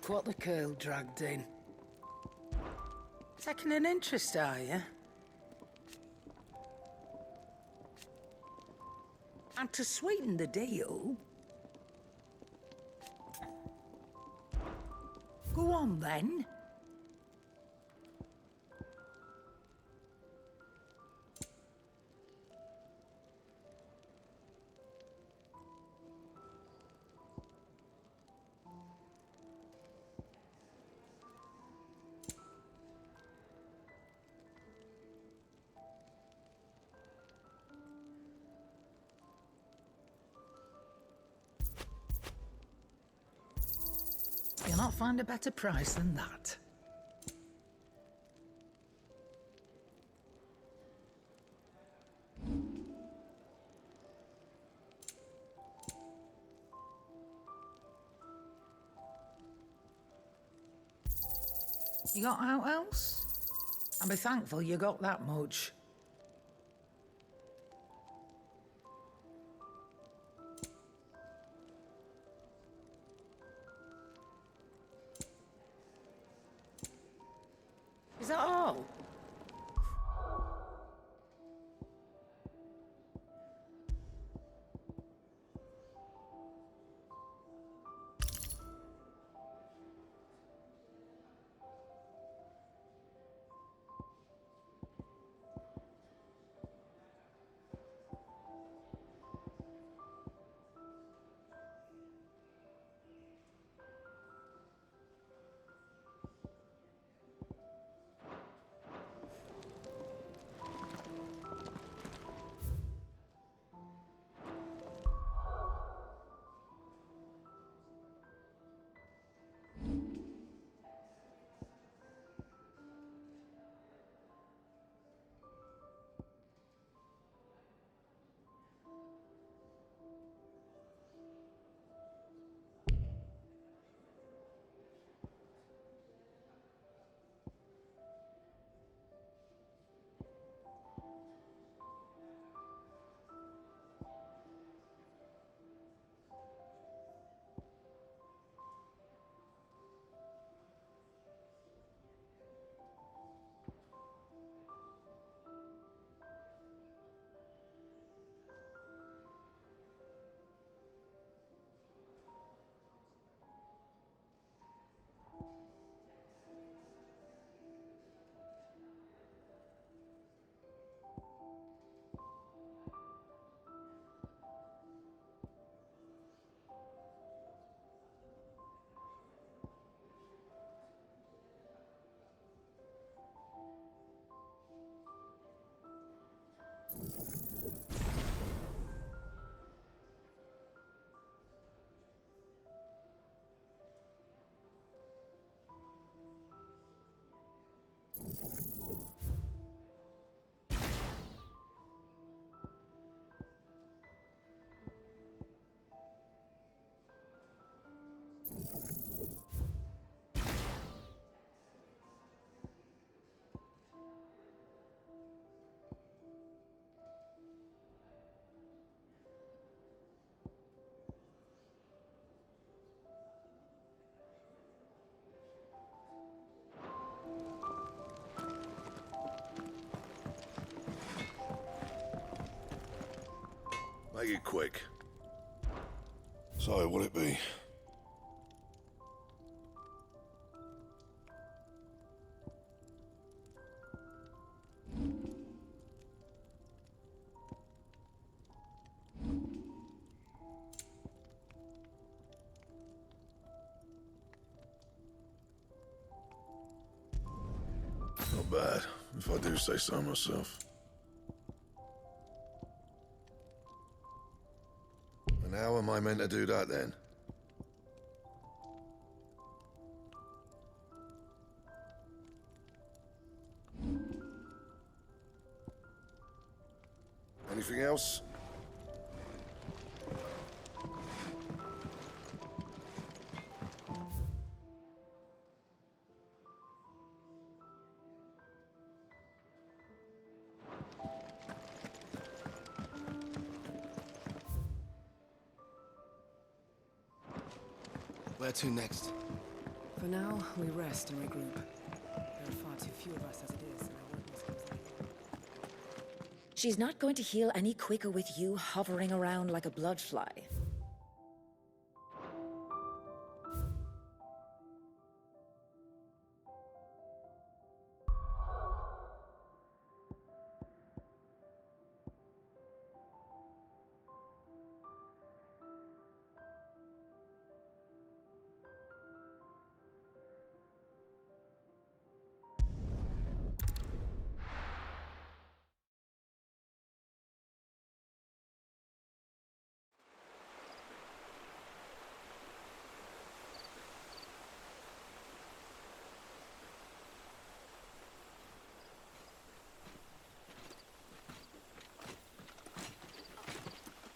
Look what the curl dragged in. Taking an interest, are you? And to sweeten the deal... Go on, then. You'll not find a better price than that. You got out else? I'll be thankful you got that much. Is that all? Make it quick. So, what'll it be? Not bad, if I do say so myself. And how am I meant to do that then? Anything else? Where to next? For now, we rest and regroup. There are far too few of us as it is, and our weapons comes in. She's not going to heal any quicker with you hovering around like a bloodfly.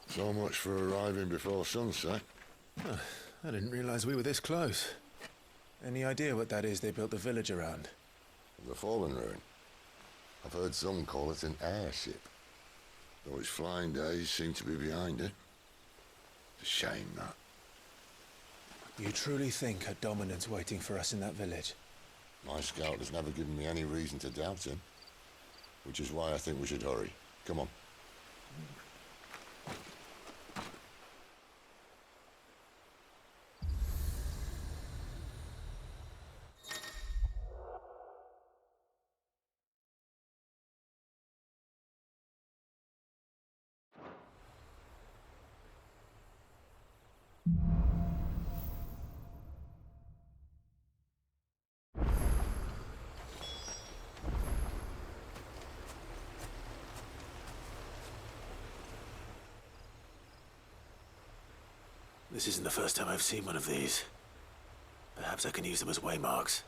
So much for arriving before sunset. Huh, I didn't realize we were this close. Any idea what that is they built the village around? The fallen ruin. I've heard some call it an airship. Though its flying days seem to be behind it. It's a shame, that. You truly think a dominant's waiting for us in that village? My scout has never given me any reason to doubt him. Which is why I think we should hurry. Come on. This isn't the first time I've seen one of these. Perhaps I can use them as waymarks.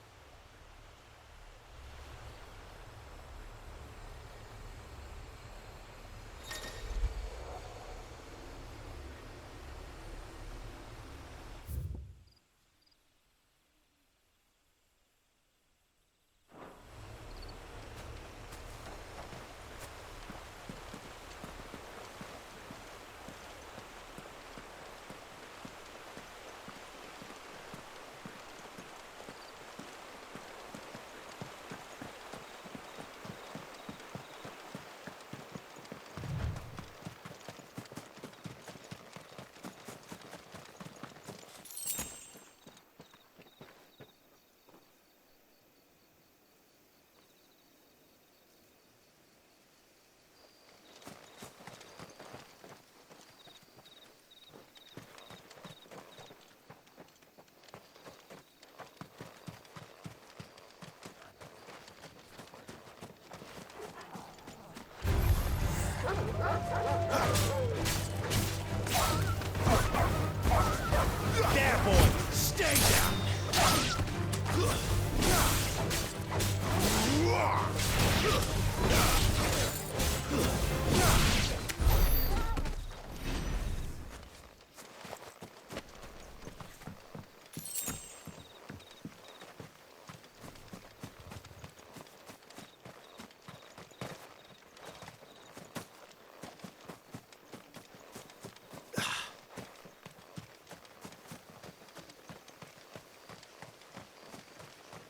There, boy! Stay down!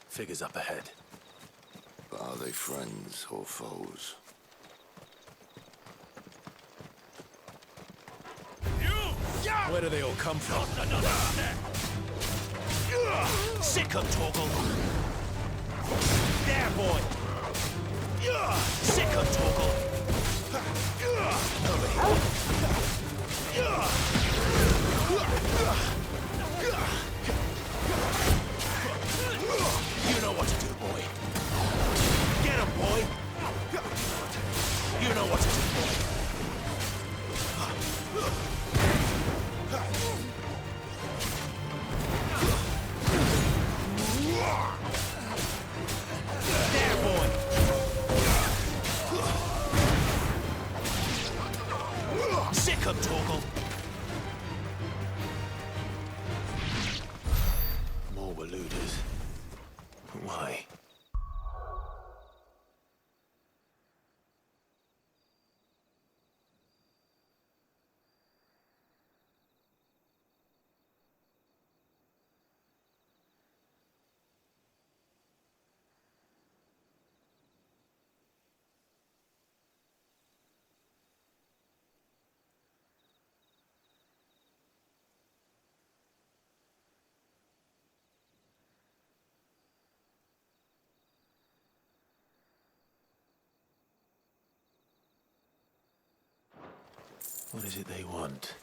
Figures up ahead. But are they friends or foes? Where do they all come from? Not another step! Sick of Torgal! There, boy! Sick of Torgal! Over here! You know what to do, boy. Get him, boy! You know what to do, boy. There, boy! Sick of Torgal! More Waluders. Why? What is it they want?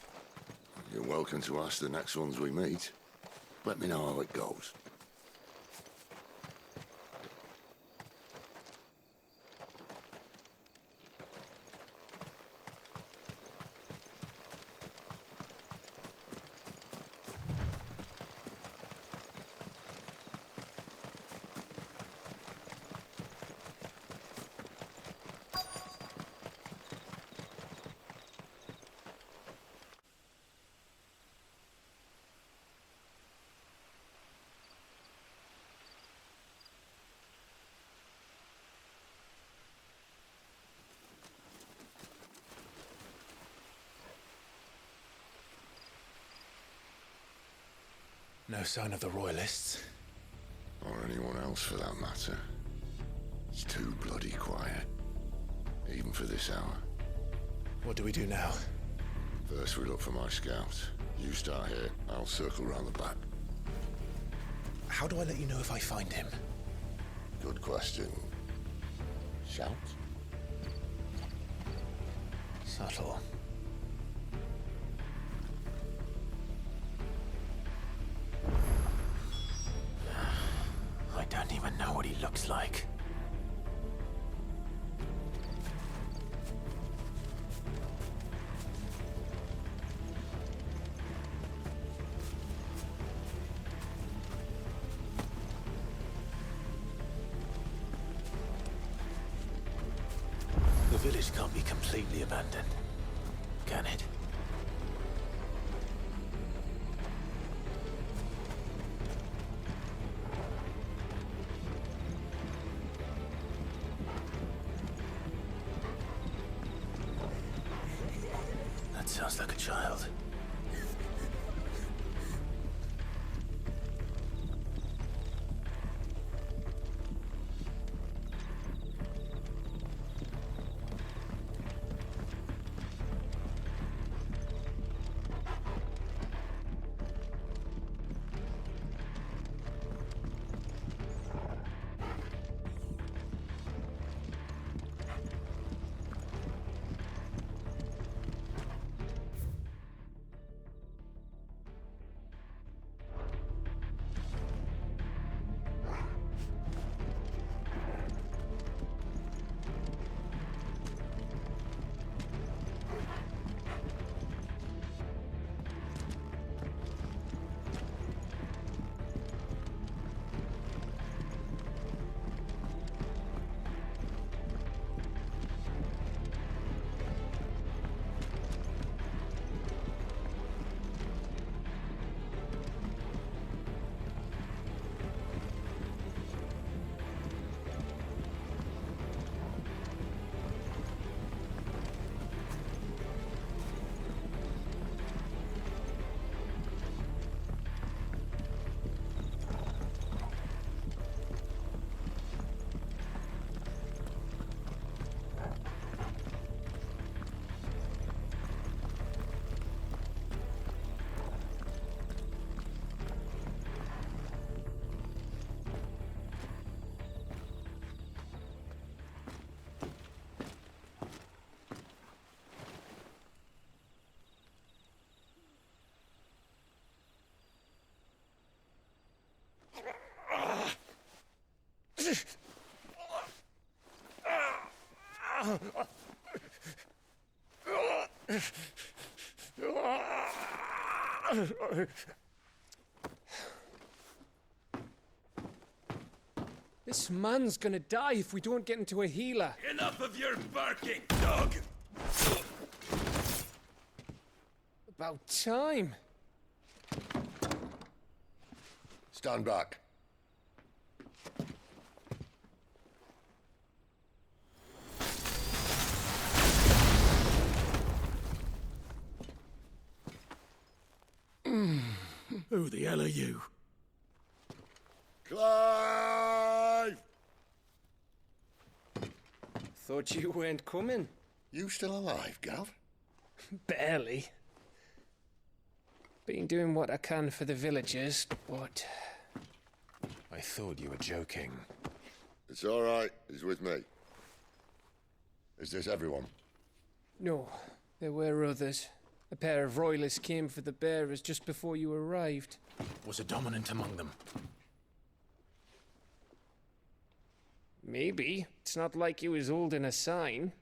You're welcome to ask the next ones we meet. Let me know how it goes. No sign of the Royalists. Or anyone else for that matter. It's too bloody quiet. Even for this hour. What do we do now? First we look for my scouts. You start here, I'll circle round the back. How do I let you know if I find him? Good question. Shout? Subtle. I don't even know what he looks like. The village can't be completely abandoned, can it? That sounds like a child. This man's gonna die if we don't get into a healer. Enough of your barking, dog! About time. Stand back. Who the hell are you? Clive! Thought you weren't coming. You still alive, Gav? Barely. Been doing what I can for the villagers, but... I thought you were joking. It's all right. He's with me. Is this everyone? No, There were others. A pair of royalists came for the bearers just before you arrived. Was a dominant among them? Maybe. It's not like he was holding a sign.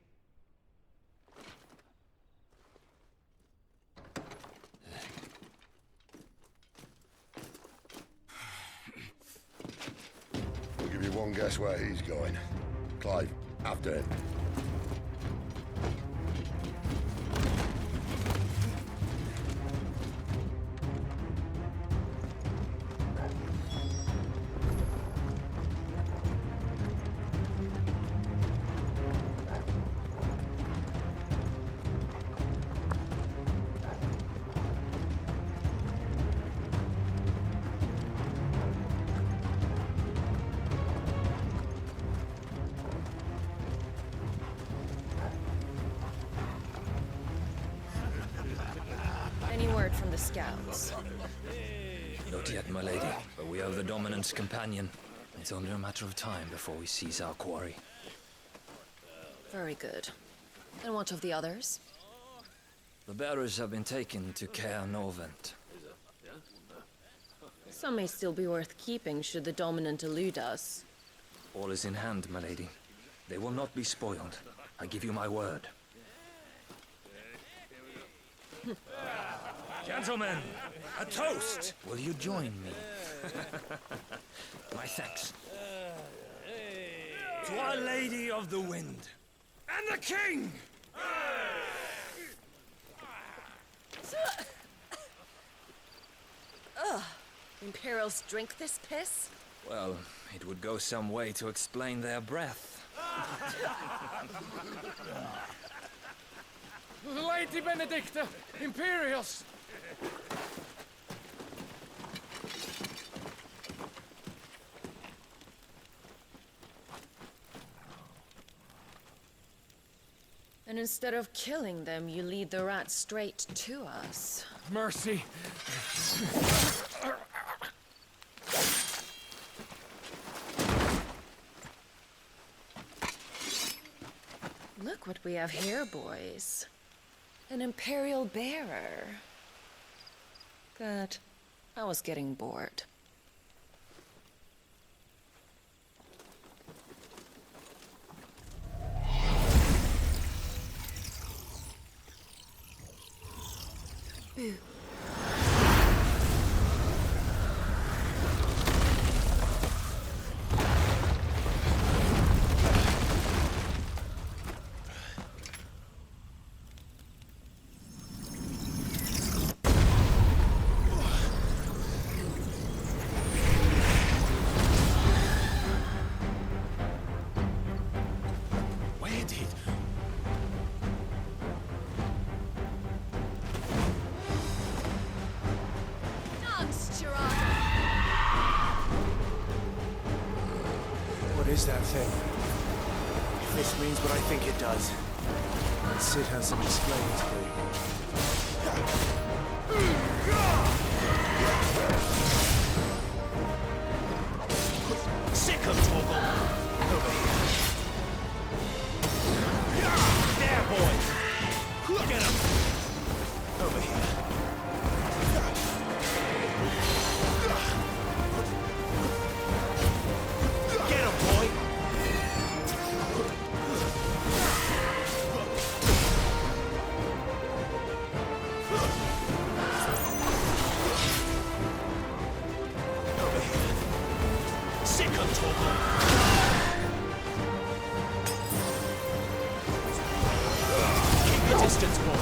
I'll give you one guess where he's going. Clive, after him. Any word from the scouts? Not yet, my lady, but we have the Dominant's companion. It's only a matter of time before we seize our quarry. Very good. And what of the others? The bearers have been taken to Caer Novent. Some may still be worth keeping should the Dominant elude us. All is in hand, my lady. They will not be spoiled. I give you my word. Gentlemen, a toast! Will you join me? My thanks. To Our Lady of the Wind and the King! Imperials drink this piss? Well, it would go some way to explain their breath. Lady Benedicta! Imperials! And instead of killing them, you lead the rats straight to us. Mercy! Look what we have here, boys. An Imperial bearer. Good. I was getting bored. Boo. Where did... What is that thing? If this means what I think it does, then Sid has some explaining to do. Sick of Torgal! Over here. There, boy! Get him! Over here. Get him, boy! Over here. Sick of Torgal! Keep your distance, boy.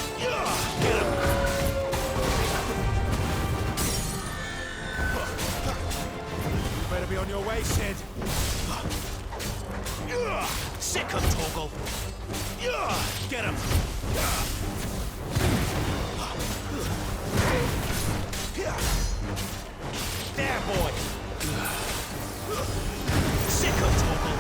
Get him! You better be on your way, Sid. Sick of Torgal! Get him! There, boy! Sick of Torgal!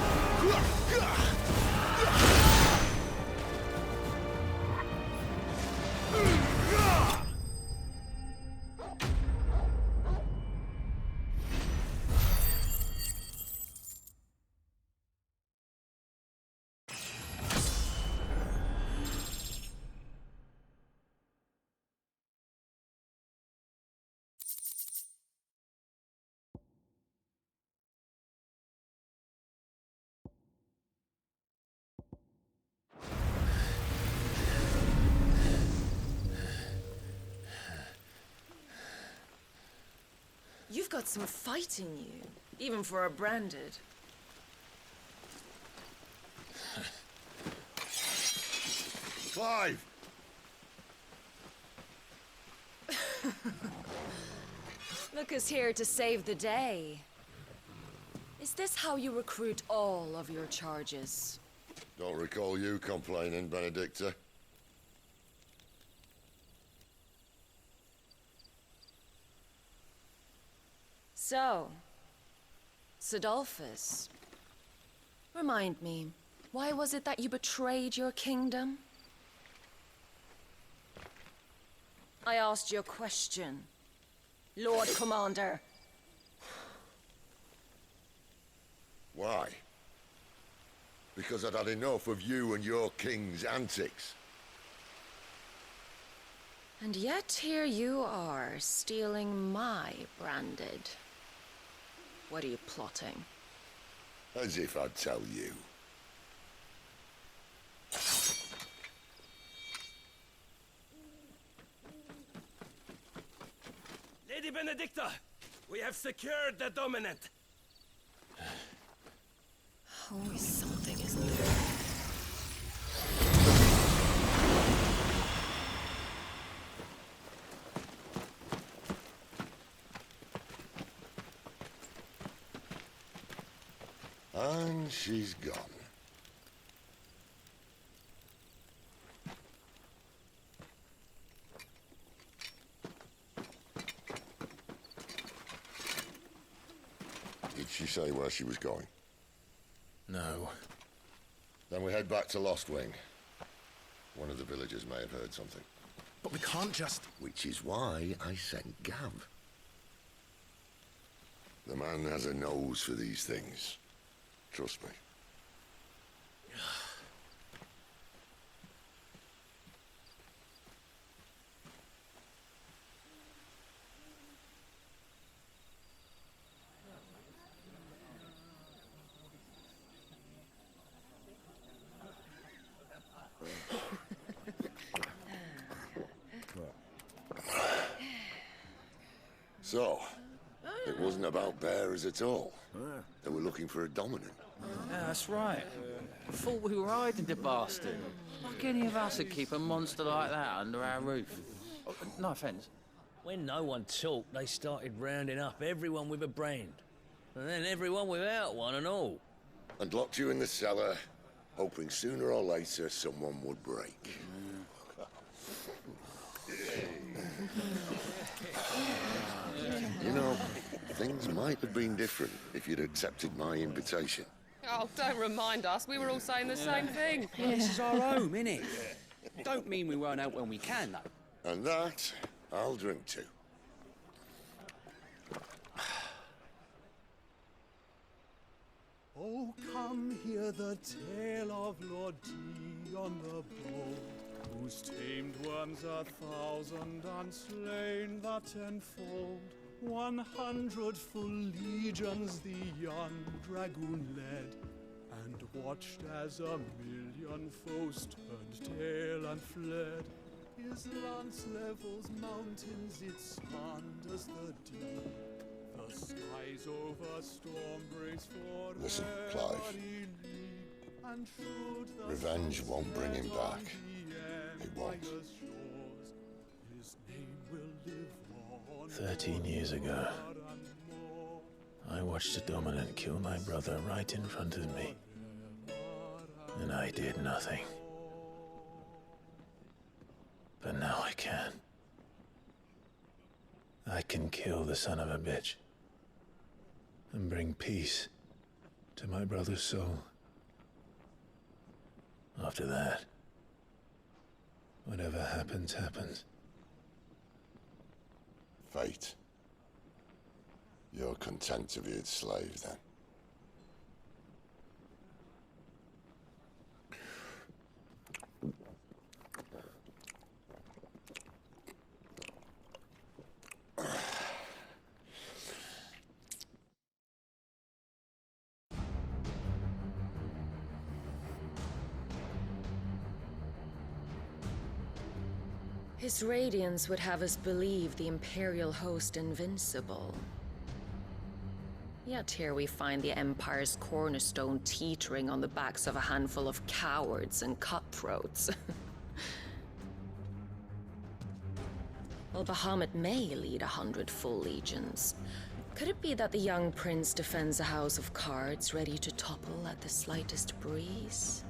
You've got some fight in you, even for a branded. Clive! Look who's here to save the day. Is this how you recruit all of your charges? Don't recall you complaining, Benedicta. So, Sidolphus, remind me, why was it that you betrayed your kingdom? I asked you a question, Lord Commander. Why? Because I'd had enough of you and your king's antics. And yet here you are, stealing my branded. What are you plotting? As if I'd tell you. Lady Benedicta, we have secured the dominant. Always something, isn't there? And she's gone. Did she say where she was going? No. Then we head back to Lost Wing. One of the villagers may have heard something. But we can't just... Which is why I sent Gav. The man has a nose for these things. Trust me. So, it wasn't about bearers at all. They were looking for a dominant. Yeah, that's right. Thought we were hiding the bastard. Like any of us would keep a monster like that under our roof. Oh, no offence. When no one talked, they started rounding up everyone with a brand. And then everyone without one and all. And locked you in the cellar, hoping sooner or later someone would break. You know, things might have been different if you'd accepted my invitation. Oh, don't remind us. We were all saying the same thing. Yeah, this is our home, innit? Don't mean we won't out when we can, though. And that, I'll drink to. Oh, come hear the tale of Lord Dion the Bold, whose tamed worms 1,000 and slain the tenfold. 100 full legions the young dragoon led, and watched as 1,000,000 foes turned tail and fled. His lance levels mountains, it sanders the deep. The skies over storm breaks for Listen, Clive. Revenge won't bring him back. It won't. 13 years ago, I watched a dominant kill my brother right in front of me. And I did nothing. But now I can. I can kill the son of a bitch. And bring peace to my brother's soul. After that, whatever happens, happens. Fate. You're content to be its slave, then? His radiance would have us believe the Imperial host invincible. Yet here we find the Empire's cornerstone teetering on the backs of a handful of cowards and cutthroats. Well, Bahamut may lead 100 full legions. Could it be that the young prince defends a house of cards ready to topple at the slightest breeze?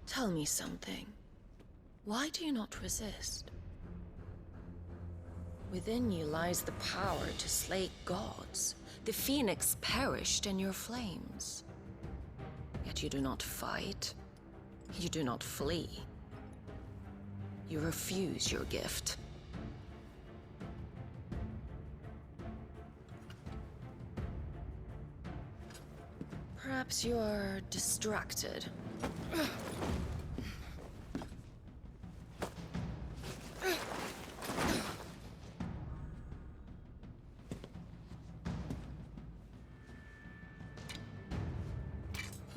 Tell me something. Why do you not resist? Within you lies the power to slay gods. The phoenix perished in your flames. Yet you do not fight. You do not flee. You refuse your gift. Perhaps you are distracted.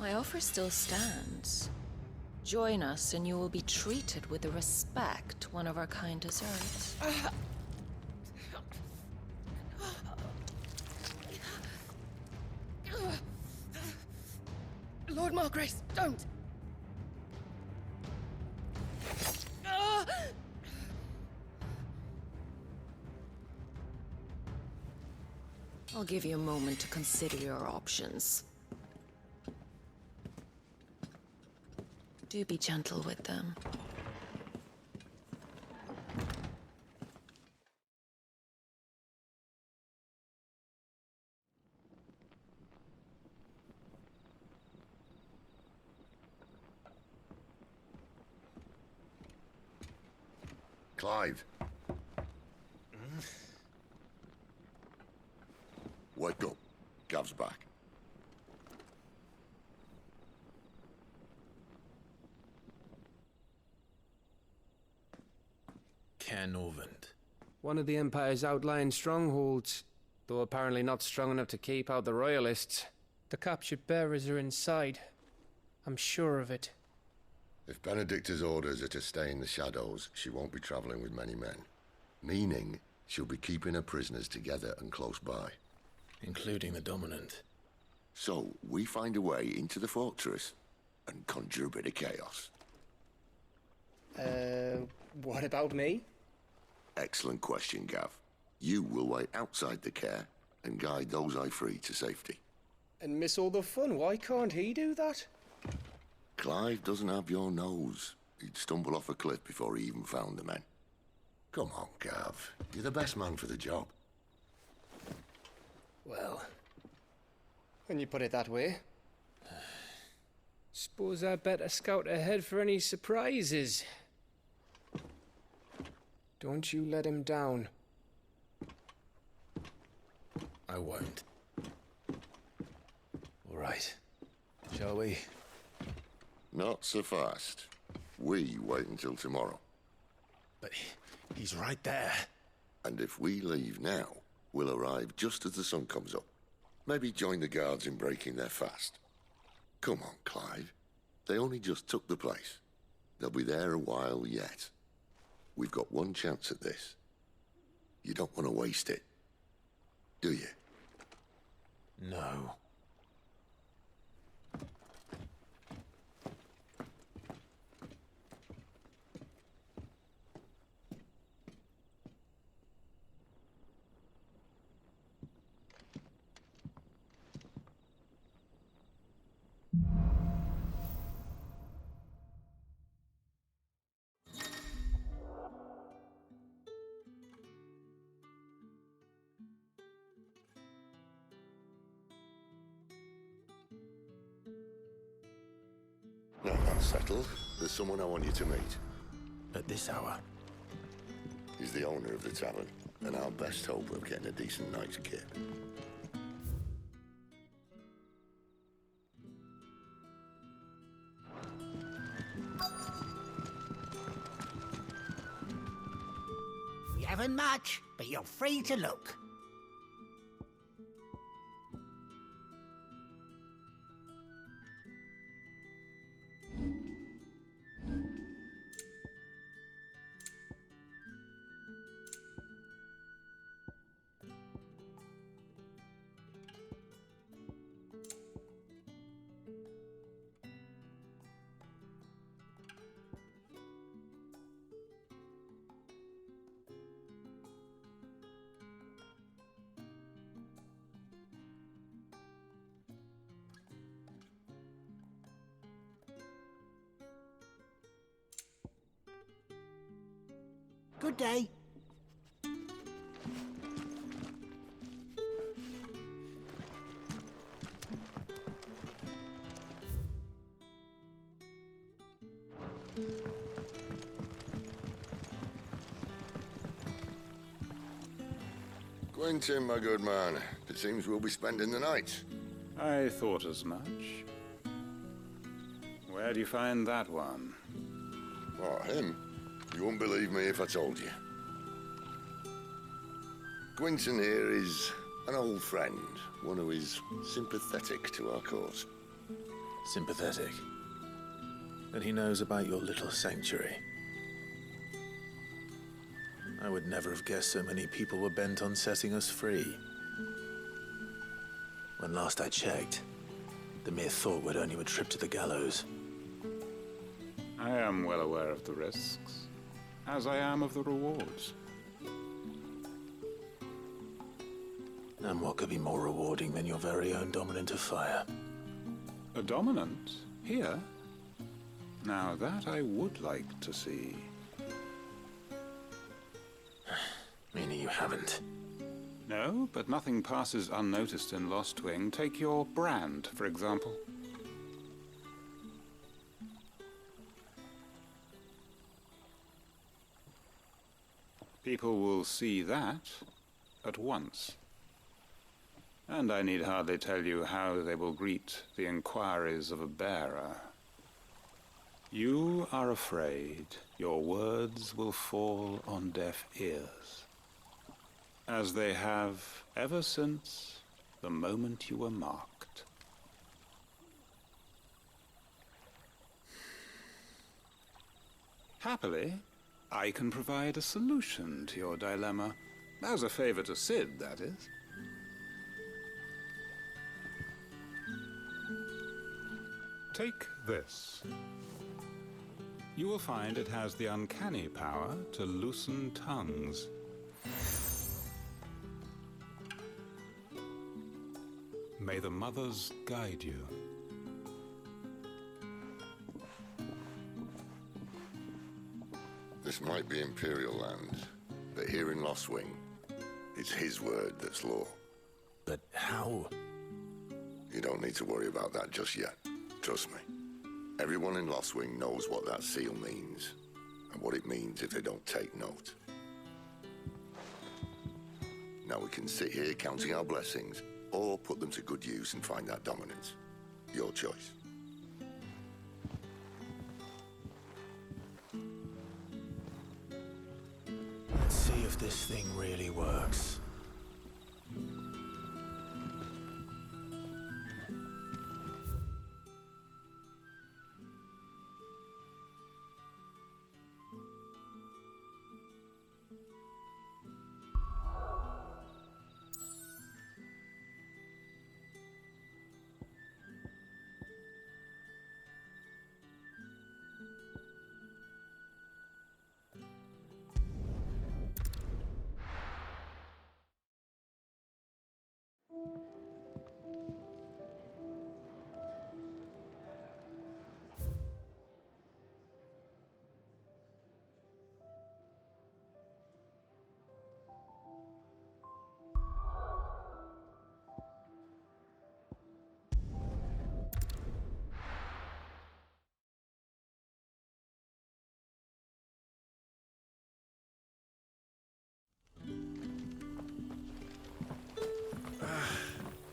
My offer still stands. Join us and you will be treated with the respect one of our kind deserves. Lord Margrace, don't! I'll give you a moment to consider your options. Do be gentle with them. Clive. Wake up. Gav's back. Canovant. One of the Empire's outlying strongholds, though apparently not strong enough to keep out the Royalists. The captured bearers are inside. I'm sure of it. If Benedicta's orders are to stay in the shadows, she won't be traveling with many men. Meaning, she'll be keeping her prisoners together and close by. Including the Dominant. So, we find a way into the fortress and conjure a bit of chaos. What about me? Excellent question, Gav. You will wait outside the care and guide those I free to safety. And miss all the fun. Why can't he do that? Clive doesn't have your nose. He'd stumble off a cliff before he even found the men. Come on, Gav. You're the best man for the job. Well, when you put it that way. Suppose I'd better scout ahead for any surprises. Don't you let him down. I won't. All right. Shall we? Not so fast. We wait until tomorrow. But he's right there. And if we leave now, we'll arrive just as the sun comes up. Maybe join the guards in breaking their fast. Come on, Clive. They only just took the place. They'll be there a while yet. We've got one chance at this. You don't want to waste it, do you? No. Now that's settled. There's someone I want you to meet. At this hour? He's the owner of the tavern, and our best hope of getting a decent night's kip. We haven't much, but you're free to look. Good day. Quentin, my good man. It seems we'll be spending the night. I thought as much. Where do you find that one? What, him? You wouldn't believe me if I told you. Quentin here is an old friend, one who is sympathetic to our cause. Sympathetic? And he knows about your little sanctuary. I would never have guessed so many people were bent on setting us free. When last I checked, the mere thought would earn you a trip to the gallows. I am well aware of the risks, as I am of the rewards. And what could be more rewarding than your very own dominant of fire? A dominant? Here? Now that I would like to see. Meaning you haven't? No, but nothing passes unnoticed in Lost Wing. Take your brand, for example. People will see that at once. And I need hardly tell you how they will greet the inquiries of a bearer. You are afraid your words will fall on deaf ears, as they have ever since the moment you were marked. Happily, I can provide a solution to your dilemma, as a favor to Sid, that is. Take this. You will find it has the uncanny power to loosen tongues. May the mothers guide you. This might be Imperial land, but here in Lost Wing, it's his word that's law. But how? You don't need to worry about that just yet. Trust me. Everyone in Lost Wing knows what that seal means, and what it means if they don't take note. Now we can sit here counting our blessings, or put them to good use and find that dominance. Your choice. Let's see if this thing really works.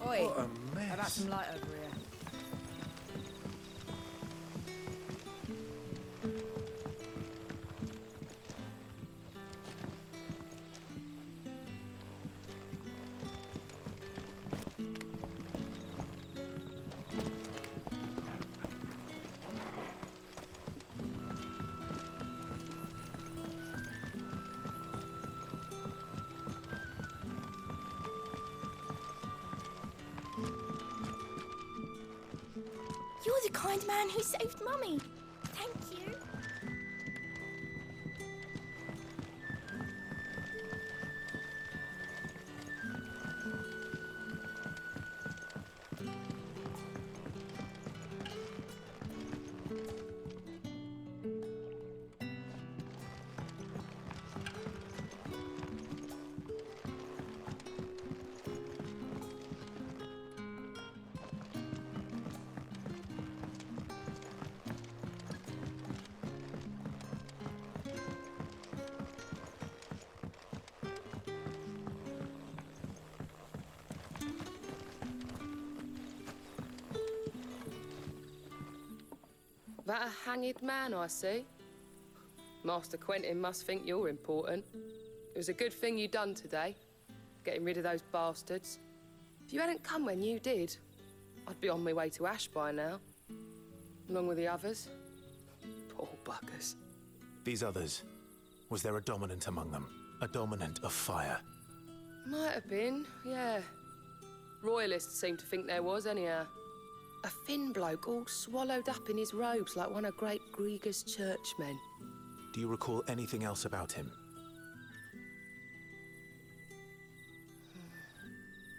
Oi, What a mess. how about some light over here? You're the kind man who saved Mummy. Thank you. That a hanged man, I see. Master Quentin must think you're important. It was a good thing you done today, getting rid of those bastards. If you hadn't come when you did, I'd be on my way to Ash by now, along with the others. Poor buggers. These others, was there a dominant among them? A dominant of fire? Might have been, yeah. Royalists seem to think there was, anyhow. A thin bloke all swallowed up in his robes like one of Great Gregor's churchmen. Do you recall anything else about him?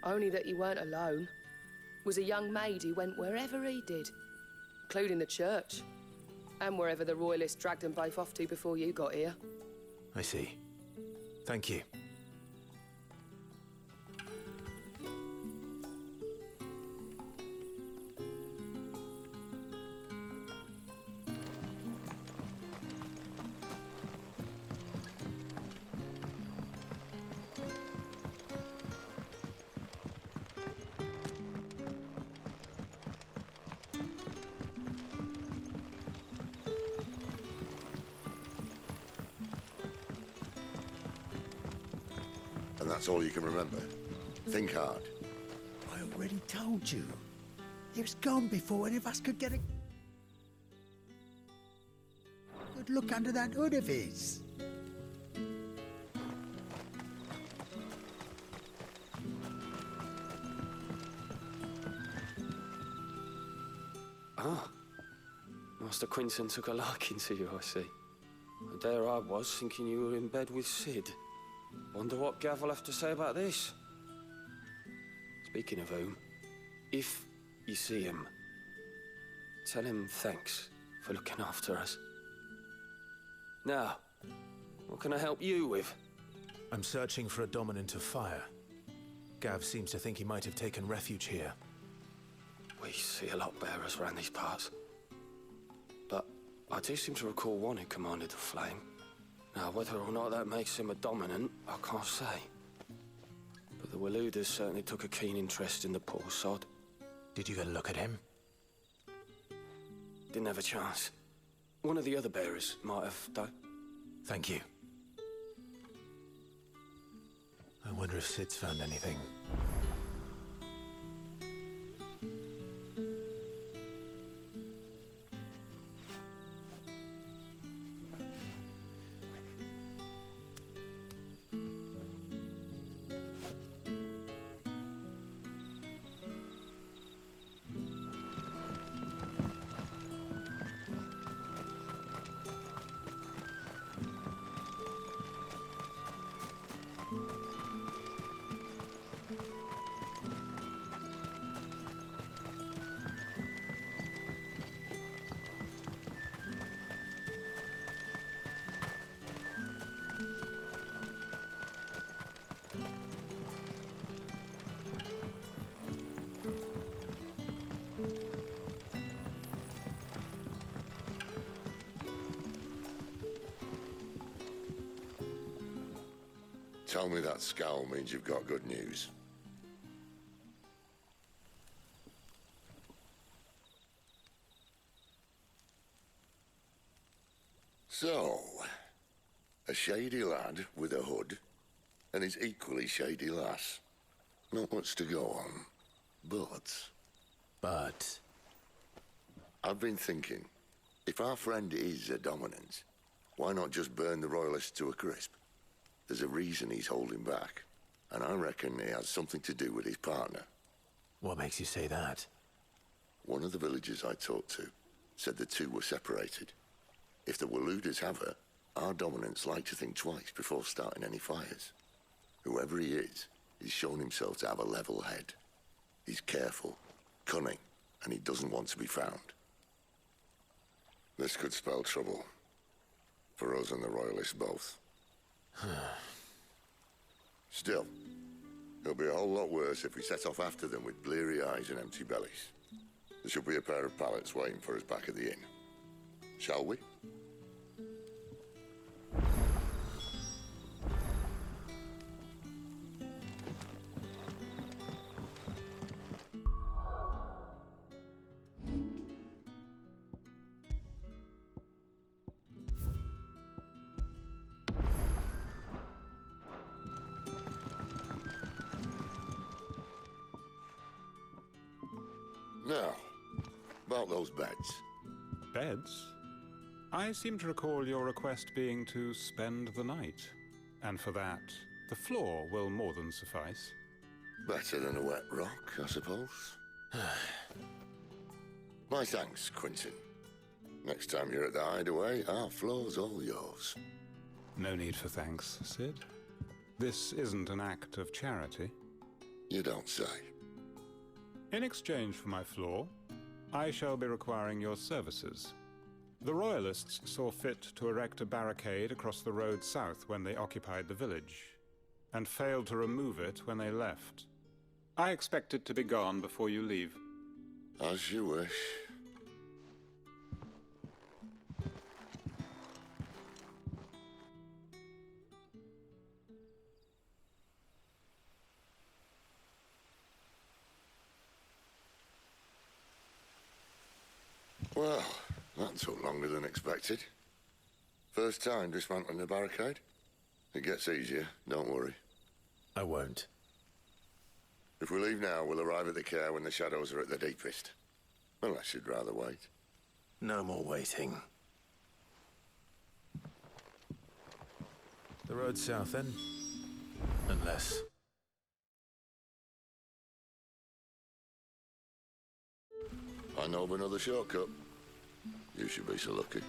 Only that he weren't alone. Was a young maid who went wherever he did, including the church, and wherever the Royalists dragged them both off to before you got here. I see. Thank you. And that's all you can remember? Think hard. I already told you. It was gone before any of us could get a good look under that hood of his. Ah. Master Quentin took a liking to you, I see. And there I was, thinking you were in bed with Sid. Wonder what Gav will have to say about this. Speaking of whom, if you see him, tell him thanks for looking after us. Now, what can I help you with? I'm searching for a dominant of fire. Gav seems to think he might have taken refuge here. We see a lot bearers around these parts. But I do seem to recall one who commanded the flame. Now, whether or not that makes him a dominant, I can't say. But the Waluders certainly took a keen interest in the poor sod. Did you get a look at him? Didn't have a chance. One of the other bearers might have done. Thank you. I wonder if Sid's found anything. Tell me that scowl means you've got good news. So, a shady lad with a hood, and his equally shady lass. Not much to go on, but... I've been thinking, if our friend is a dominant, why not just burn the Royalists to a crisp? There's a reason he's holding back, and I reckon it has something to do with his partner. What makes you say that? One of the villagers I talked to said the two were separated. If the Waluders have her, our dominants like to think twice before starting any fires. Whoever he is, he's shown himself to have a level head. He's careful, cunning, and he doesn't want to be found. This could spell trouble. For us and the Royalists both. Still, it'll be a whole lot worse if we set off after them with bleary eyes and empty bellies. There should be a pair of pallets waiting for us back at the inn. Shall we? Now, about those beds. Beds? I seem to recall your request being to spend the night. And for that, the floor will more than suffice. Better than a wet rock, I suppose. My thanks, Quentin. Next time you're at the hideaway, our floor's all yours. No need for thanks, Sid. This isn't an act of charity. You don't say. In exchange for my floor, I shall be requiring your services. The Royalists saw fit to erect a barricade across the road south when they occupied the village, and failed to remove it when they left. I expect it to be gone before you leave. As you wish. Well, that took longer than expected. First time dismantling the barricade? It gets easier, don't worry. I won't. If we leave now, we'll arrive at the care when the shadows are at the deepest. Unless you'd rather wait. No more waiting. The road south, then? Unless... I know of another shortcut. You should be so lucky.